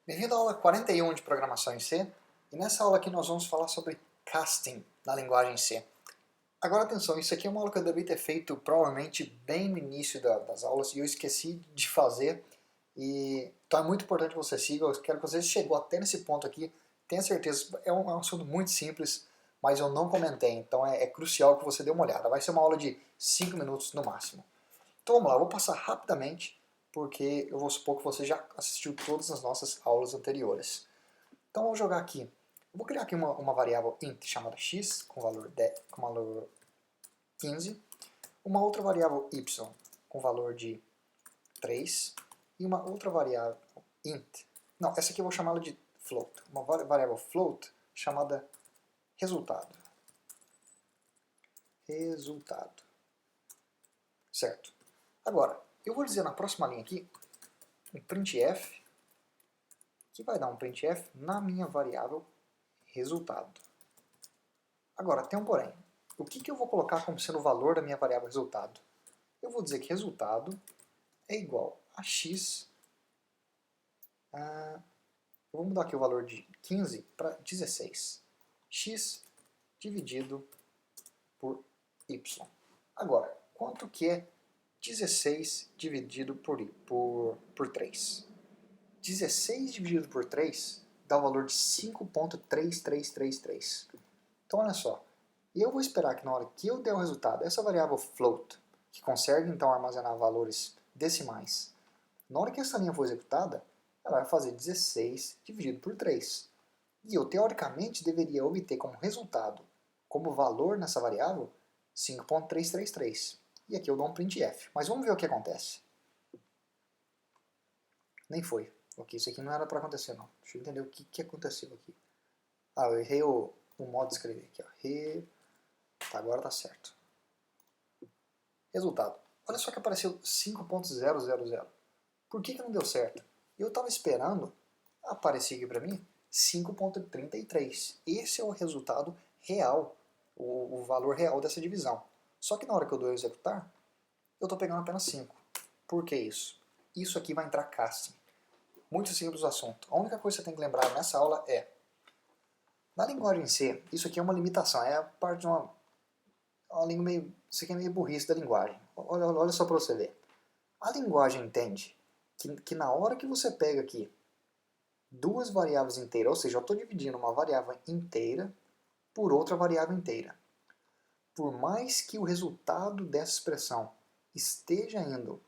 Bem-vindo à aula 41 de Programação em C, e nessa aula aqui nós vamos falar sobre casting na linguagem C. Agora atenção, isso aqui é uma aula que eu devia ter feito provavelmente bem no início das aulas e eu esqueci de fazer, então é muito importante que você siga, eu quero que você chegou até nesse ponto aqui, tenha certeza, é um assunto muito simples, mas eu não comentei, então é crucial que você dê uma olhada, vai ser uma aula de 5 minutos no máximo. Então vamos lá, eu vou passar rapidamente, porque eu vou supor que você já assistiu todas as nossas aulas anteriores. Então eu vou jogar aqui, eu vou criar aqui uma variável int chamada x, com valor 15, uma outra variável y com valor de 3, e uma outra variável int, não, essa aqui eu vou chamá-la de float, uma variável float chamada resultado. Certo. Agora, eu vou dizer na próxima linha aqui, um printf, que vai dar um printf na minha variável resultado. Agora, tem um porém. O que eu vou colocar como sendo o valor da minha variável resultado? Eu vou dizer que resultado é igual a x, eu vou mudar aqui o valor de 15 para 16. X dividido por y. Agora, quanto que é 16 dividido por 3? 16 dividido por 3 dá o valor de 5.3333. Então olha só, eu vou esperar que na hora que eu der o resultado, essa variável float, que consegue então armazenar valores decimais, na hora que essa linha for executada, ela vai fazer 16 dividido por 3. E eu teoricamente deveria obter como resultado, como valor nessa variável, 5.333. E aqui eu dou um printf. Mas vamos ver o que acontece. Nem foi. Ok, isso aqui não era para acontecer não. Deixa eu entender o que aconteceu aqui. Ah, eu errei o modo de escrever aqui. Ó. Tá, agora tá certo. Resultado. Olha só que apareceu 5.000. Por que não deu certo? Eu estava esperando aparecer aqui para mim 5.33. Esse é o resultado real, o valor real dessa divisão. Só que na hora que eu dou executar, eu estou pegando apenas 5. Por que isso? Isso aqui vai entrar casting. Muito simples o assunto. A única coisa que você tem que lembrar nessa aula é, na linguagem C, isso aqui é uma limitação, é parte de uma língua meio, isso aqui é meio burrice da linguagem. Olha só para você ver. A linguagem entende que na hora que você pega aqui duas variáveis inteiras, ou seja, eu estou dividindo uma variável inteira por outra variável inteira. Por mais que o resultado dessa expressão esteja indo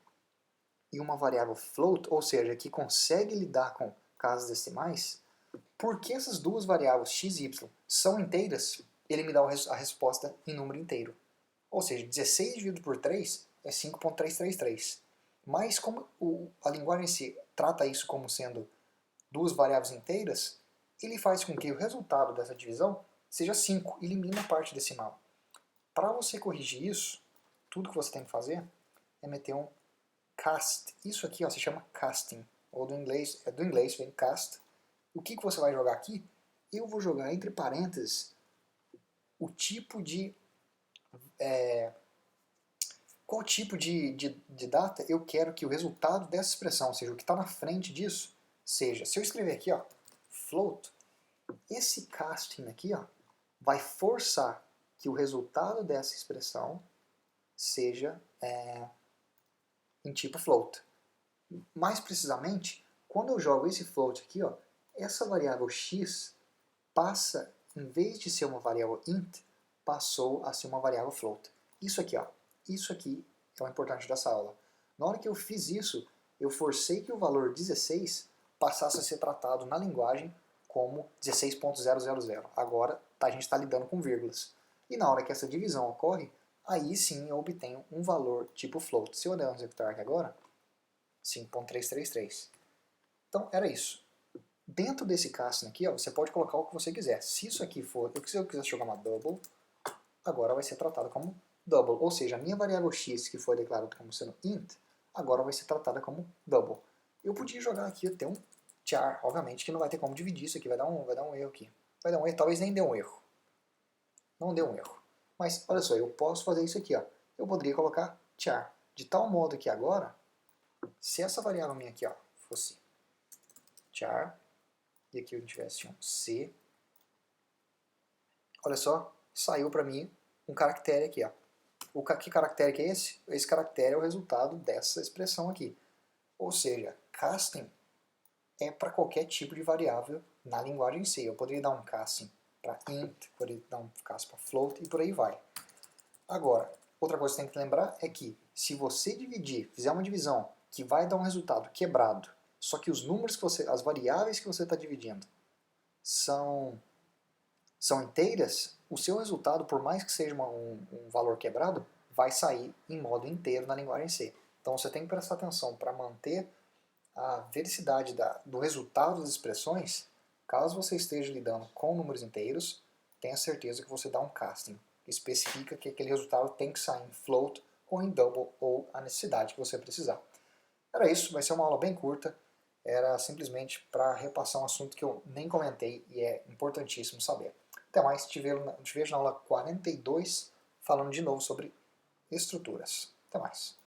em uma variável float, ou seja, que consegue lidar com casas decimais, porque essas duas variáveis x e y são inteiras, ele me dá a resposta em número inteiro. Ou seja, 16 dividido por 3 é 5.333. Mas como a linguagem em si trata isso como sendo duas variáveis inteiras, ele faz com que o resultado dessa divisão seja 5, elimina a parte decimal. Para você corrigir isso, tudo que você tem que fazer é meter um cast. Isso aqui ó, se chama casting, ou do inglês vem cast. O que você vai jogar aqui? Eu vou jogar entre parênteses o tipo de... qual tipo de data eu quero que o resultado dessa expressão, ou seja, o que está na frente disso, seja. Se eu escrever aqui, ó, float, esse casting aqui ó, vai forçar que o resultado dessa expressão seja em tipo float. Mais precisamente, quando eu jogo esse float aqui, ó, essa variável x passa, em vez de ser uma variável int, passou a ser uma variável float. Isso aqui, ó, isso aqui é o importante dessa aula. Na hora que eu fiz isso, eu forcei que o valor 16 passasse a ser tratado na linguagem como 16.000. Agora a gente está lidando com vírgulas. E na hora que essa divisão ocorre, aí sim eu obtenho um valor tipo float. Se eu der um executar aqui agora, 5.333. Então era isso. Dentro desse casting aqui, ó, você pode colocar o que você quiser. Se isso aqui for, se eu quiser jogar uma double, agora vai ser tratado como double. Ou seja, a minha variável x, que foi declarada como sendo int, agora vai ser tratada como double. Eu podia jogar aqui até um char, obviamente que não vai ter como dividir isso aqui, vai dar um erro aqui. Vai dar um erro, talvez nem dê um erro. Não deu um erro. Mas olha só, eu posso fazer isso aqui, ó. Eu poderia colocar char, de tal modo que agora, se essa variável minha aqui, ó, fosse char, e aqui eu tivesse um C, olha só, saiu para mim um caractere aqui, ó. Que caractere que é esse? Esse caractere é o resultado dessa expressão aqui. Ou seja, casting é para qualquer tipo de variável na linguagem C. Eu poderia dar um casting para int, poderia dar um casting para float e por aí vai. Agora, outra coisa que você tem que lembrar é que se você fizer uma divisão que vai dar um resultado quebrado, só que os números que as variáveis que você está dividindo são inteiras, o seu resultado, por mais que seja um valor quebrado, vai sair em modo inteiro na linguagem C. Então você tem que prestar atenção para manter a vericidade do resultado das expressões. Caso você esteja lidando com números inteiros, tenha certeza que você dá um casting, que especifica que aquele resultado tem que sair em float ou em double, ou a necessidade que você precisar. Era isso, vai ser uma aula bem curta, era simplesmente para repassar um assunto que eu nem comentei e é importantíssimo saber. Até mais, te vejo na aula 42 falando de novo sobre estruturas. Até mais.